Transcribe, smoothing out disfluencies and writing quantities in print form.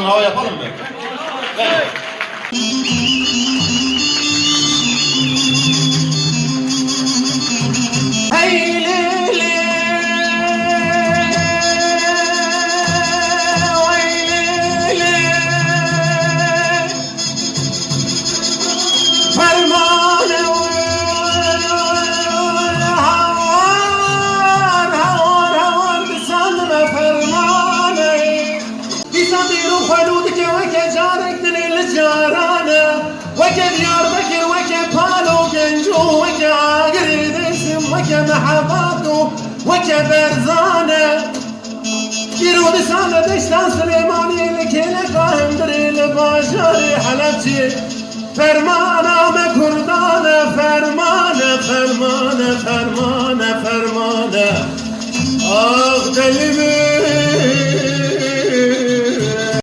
altın hava yapalım mı? Evet. Hey Leyli, vay Leyli, fermane havar bisanna fermane bisandiru خلودك وكجارك دليل الجارانة وكديار بكر وكبالو كنجو وكعاقري وكمحباته وكبرزانة كيرو دسانة دشتان سليماني لكيلة فاهم دريل باشاري حلبتي فرمانة مكردانة فرمانة فرمانة فرمانة فرمانة آخ دلمي